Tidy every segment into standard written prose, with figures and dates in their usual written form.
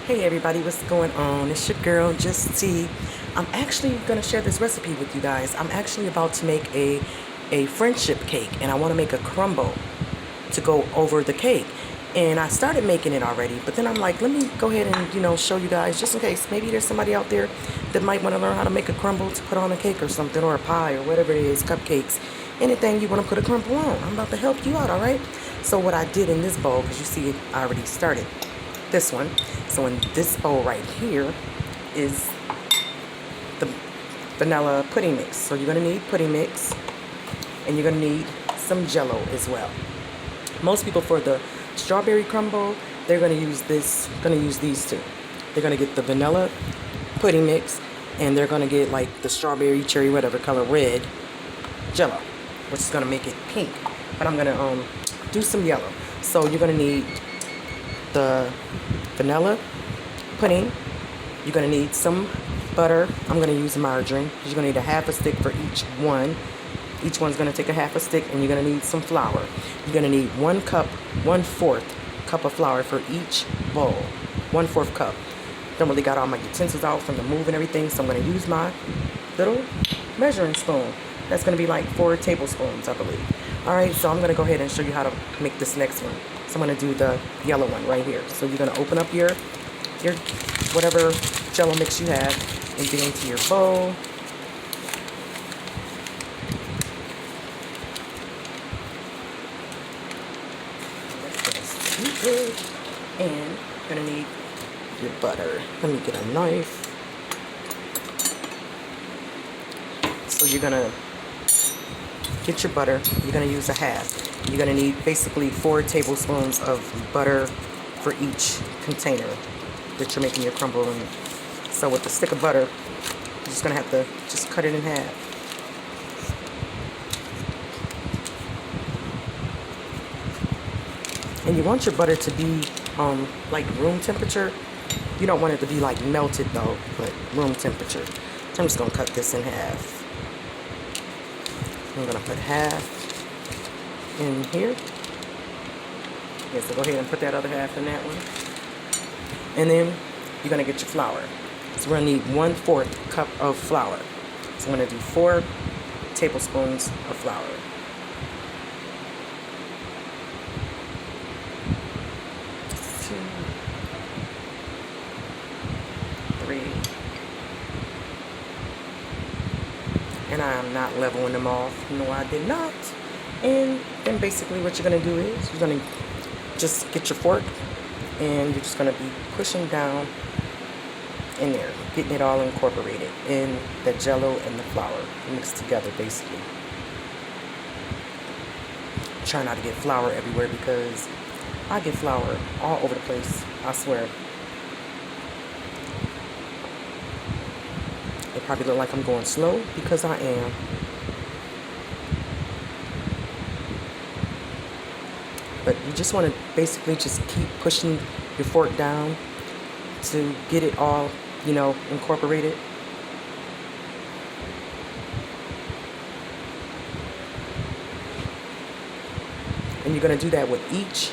Hey everybody, what's going on? It's your girl, Just T. I'm actually going to share this recipe with you guys. I'm actually about to make a friendship cake, and I want to make a crumble to go over the cake. And I started making it already, but then I'm like, let me go ahead and, show you guys, just in case. Maybe there's somebody out there that might want to learn how to make a crumble to put on a cake or something, or a pie, or whatever it is, cupcakes, anything you want to put a crumble on. I'm about to help you out, all right? So what I did in this bowl, because you see I already started this one. So in this bowl right here is the vanilla pudding mix. So you're going to need pudding mix, and you're going to need some jello as well. Most people, for the strawberry crumble, they're going to use these two. They're going to get the vanilla pudding mix, and they're going to get like the strawberry, cherry, whatever color, red jello, which is going to make it pink. But I'm going to do some yellow. So you're going to need the vanilla pudding. You're going to need some butter. I'm going to use margarine. You're going to need a half a stick for each one. Each one's going to take a half a stick, and you're going to need some flour. You're going to need 1/4 cup of flour for each bowl. 1/4 cup. Don't really got all my utensils out from the move and everything, so I'm going to use my little measuring spoon. That's going to be like 4 tablespoons, I believe. All right, so I'm going to go ahead and show you how to make this next one. So I'm going to do the yellow one right here. So you're going to open up your whatever jello mix you have and get into your bowl. Good. And you're going to need your butter. Let me get a knife. So you're going to get your butter. You're going to use a half. You're going to need basically 4 tablespoons of butter for each container that you're making your crumble in. So with the stick of butter, you're just going to have to just cut it in half. And you want your butter to be like room temperature. You don't want it to be like melted though, but room temperature. So I'm just going to cut this in half. I'm going to put half in here. Yeah, so go ahead and put that other half in that one. And then you're going to get your flour. So we're going to need 1/4 cup of flour. So I'm going to do 4 tablespoons of flour. 2, 3. And I am not leveling them off. No, I did not. And then basically what you're going to do is you're going to just get your fork, and you're just going to be pushing down in there, getting it all incorporated in the jello and the flour mixed together basically. Try not to get flour everywhere, because I get flour all over the place, I swear. It probably look like I'm going slow, because I am. But you just want to basically just keep pushing your fork down to get it all, incorporated. And you're going to do that with each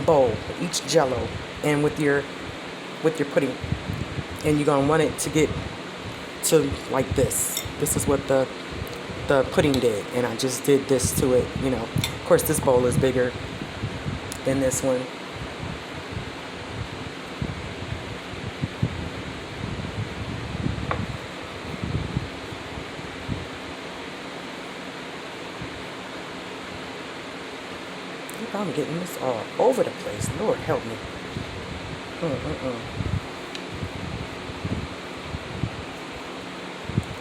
bowl, each jello, and with your pudding. And you're going to want it to get to like this. This is what the pudding did, and I just did this to it. Of course this bowl is bigger than this one. I'm getting this all over the place. Lord help me.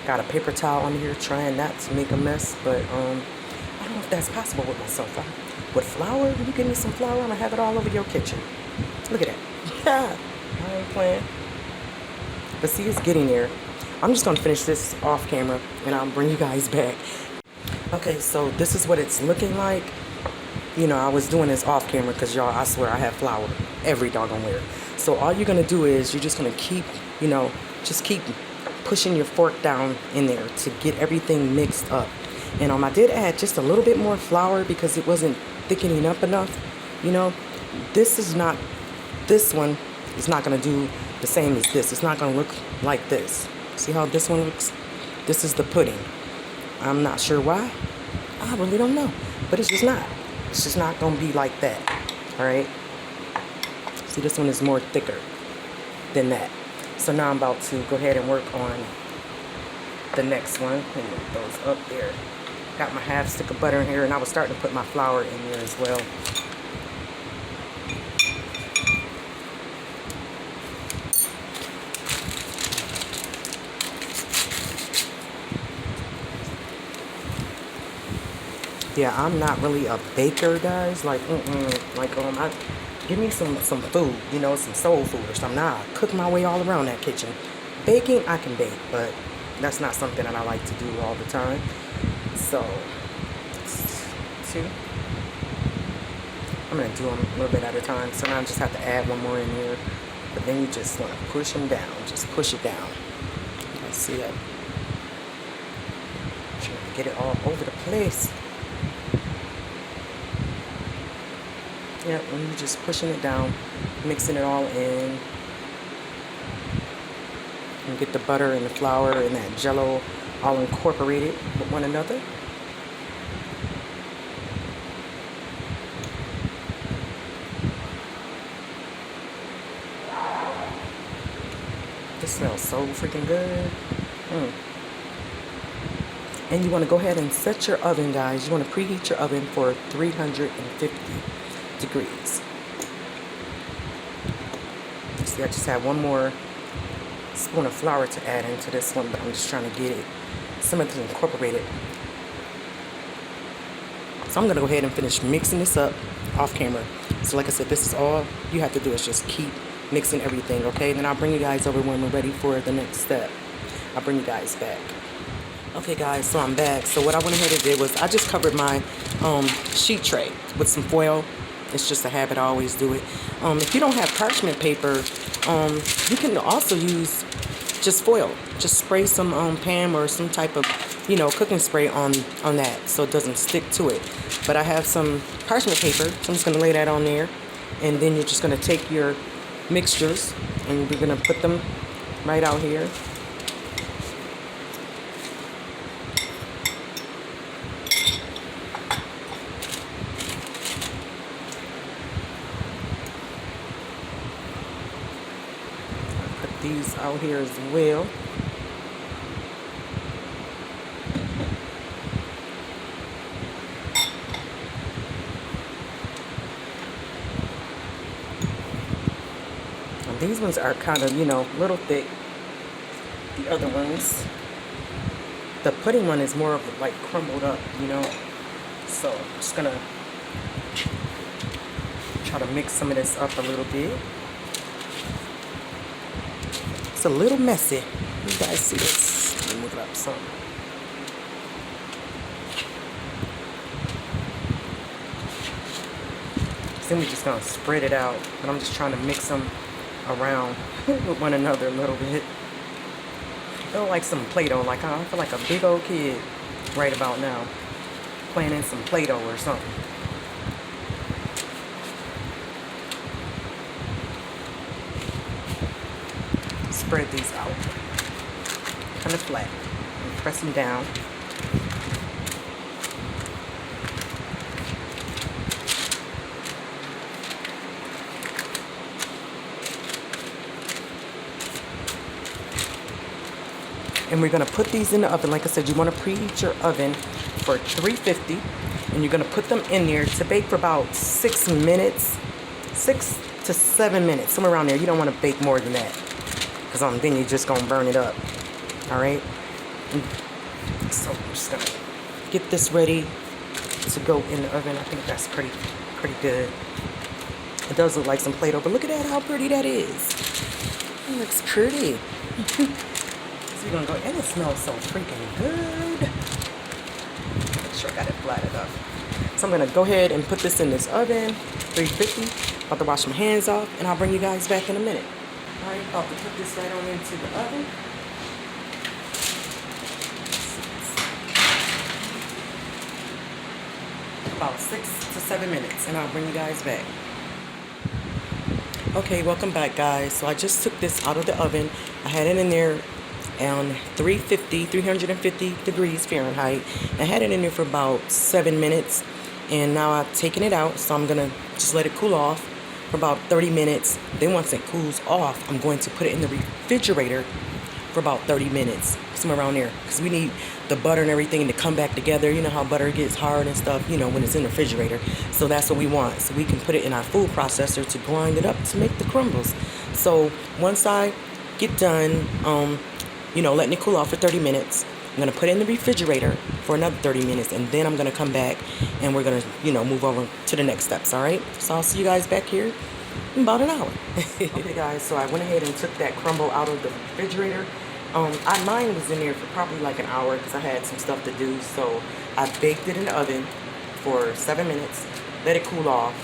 Got a paper towel on here, trying not to make a mess, but I don't know if that's possible with myself. With flour, you give me some flour, I'm gonna have it all over your kitchen. Look at that. I ain't playing. But see, it's getting there. I'm just gonna finish this off camera, and I'll bring you guys back. Okay, so this is what it's looking like. I was doing this off camera because, y'all, I swear I have flour every doggone where. So all you're going to do is you're just going to keep, just keep pushing your fork down in there to get everything mixed up. And I did add just a little bit more flour because it wasn't thickening up enough. This one It's not going to do the same as this. It's not going to look like this. See how this one looks? This is the pudding. I'm not sure why. I really don't know. But it's just not. It's just not going to be like that. All right? See, this one is more thicker than that. So now I'm about to go ahead and work on the next one. Let me move those up there. Got my half stick of butter in here, and I was starting to put my flour in here as well. Yeah, I'm not really a baker, guys. Like, give me some food, you know, some soul food or something. Nah, I cook my way all around that kitchen. Baking, I can bake, but that's not something that I like to do all the time. So, 2. I'm gonna do them a little bit at a time. So now I just have to add one more in here. But then you just want to push them down. Just push it down. I see that. Trying to get it all over the place. Yep, and you're just pushing it down, mixing it all in. And get the butter and the flour and that jello all incorporated with one another. This smells so freaking good. And you want to go ahead and set your oven, guys. You want to preheat your oven for 350 degrees. See, I just have one more spoon of flour to add into this one, but I'm just trying to get it, some of it incorporated. So I'm going to go ahead and finish mixing this up off camera. So like I said, this is all you have to do is just keep mixing everything, okay? Then I'll bring you guys over when we're ready for the next step. I'll bring you guys back. Okay guys, so I'm back. So what I went ahead and did was I just covered my sheet tray with some foil. It's just a habit, I always do it. If you don't have parchment paper, you can also use just foil. Just spray some Pam or some type of, you know, cooking spray on that so it doesn't stick to it. But I have some parchment paper, so I'm just going to lay that on there. And then you're just going to take your mixtures and you're going to put them right out here. These out here as well. And these ones are kind of, you know, a little thick. The other ones, the pudding one is more of like crumbled up, you know. So I'm just gonna try to mix some of this up a little bit. A little messy. You guys see this? Let me move it up some. Then we're just gonna spread it out, and I'm just trying to mix them around with one another a little bit. I feel like some Play-Doh. Like I feel like a big old kid right about now, playing in some Play-Doh or something. Spread these out kind of flat and press them down. And we're going to put these in the oven. Like I said, you want to preheat your oven for 350, and you're going to put them in there to bake for about 6 minutes, 6 to 7 minutes, somewhere around there. You don't want to bake more than that, because then you're just going to burn it up. All right? So I'm just going to get this ready to go in the oven. I think that's pretty good. It does look like some Play-Doh, but look at that, how pretty that is. It looks pretty. So you're going to go, and it smells so freaking good. Make sure I got it flattened up. So I'm going to go ahead and put this in this oven, 350. About to wash my hands off, and I'll bring you guys back in a minute. All right, about to put this right on into the oven. About 6 to 7 minutes, and I'll bring you guys back. Okay, welcome back, guys. So I just took this out of the oven. I had it in there on 350 degrees Fahrenheit. I had it in there for about 7 minutes, and now I've taken it out. So I'm gonna just let it cool off for about 30 minutes. Then once it cools off, I'm going to put it in the refrigerator for about 30 minutes, somewhere around there, because we need the butter and everything to come back together. You know how butter gets hard and stuff, you know, when it's in the refrigerator. So that's what we want. So we can put it in our food processor to grind it up to make the crumbles. So once I get done, you know, letting it cool off for 30 minutes, I'm going to put it in the refrigerator for another 30 minutes, and then I'm going to come back and we're going to, you know, move over to the next steps, all right? So I'll see you guys back here in about an hour. Okay, guys, so I went ahead and took that crumble out of the refrigerator. Mine was in there for probably like an hour because I had some stuff to do. So I baked it in the oven for 7 minutes, let it cool off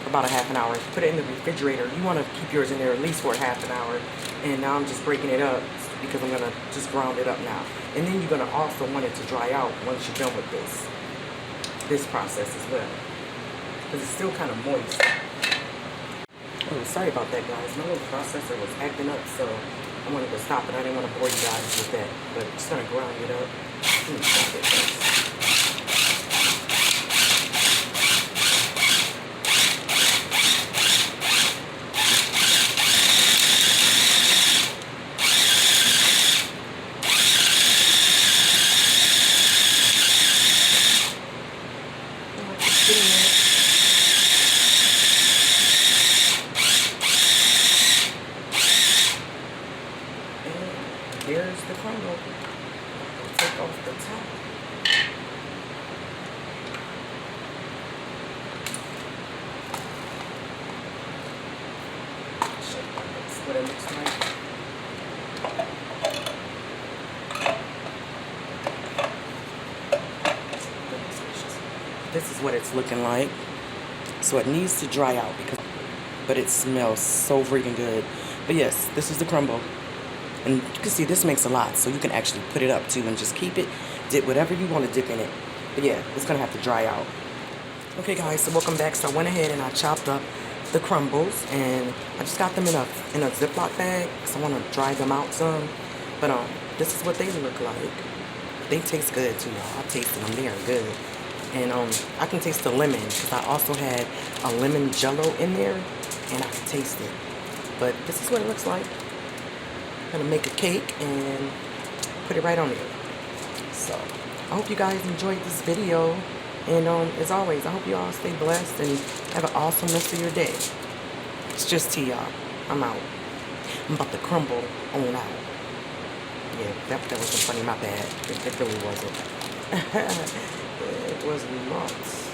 for about a half an hour, put it in the refrigerator. You want to keep yours in there at least for a half an hour. And now I'm just breaking it up because I'm going to just ground it up now. And then you're going to also want it to dry out once you're done with this process as well, because it's still kind of moist. Oh, sorry about that, guys. My little processor was acting up, so I wanted to stop it. I didn't want to bore you guys with that, but just gonna grind it up. Stop it first. Here's the crumble. Take off the top. That's what it looks like. This is what it's looking like. So it needs to dry out but it smells so freaking good. But yes, this is the crumble. And you can see this makes a lot, so you can actually put it up too and just keep it, dip whatever you want to dip in it. But yeah, it's gonna have to dry out. Okay, guys, so welcome back. So I went ahead and I chopped up the crumbles, and I just got them in a Ziploc bag because I want to dry them out some. But this is what they look like. They taste good too, y'all. I tasted them; they are good. And I can taste the lemon because I also had a lemon jello in there, and I can taste it. But this is what it looks like. I'm gonna make a cake and put it right on there. So I hope you guys enjoyed this video, and as always, I hope you all stay blessed and have an awesome rest of your day. It's just tea, y'all. I'm out. I'm about to crumble on out. Yeah, that wasn't funny. My bad. It really wasn't. It was not.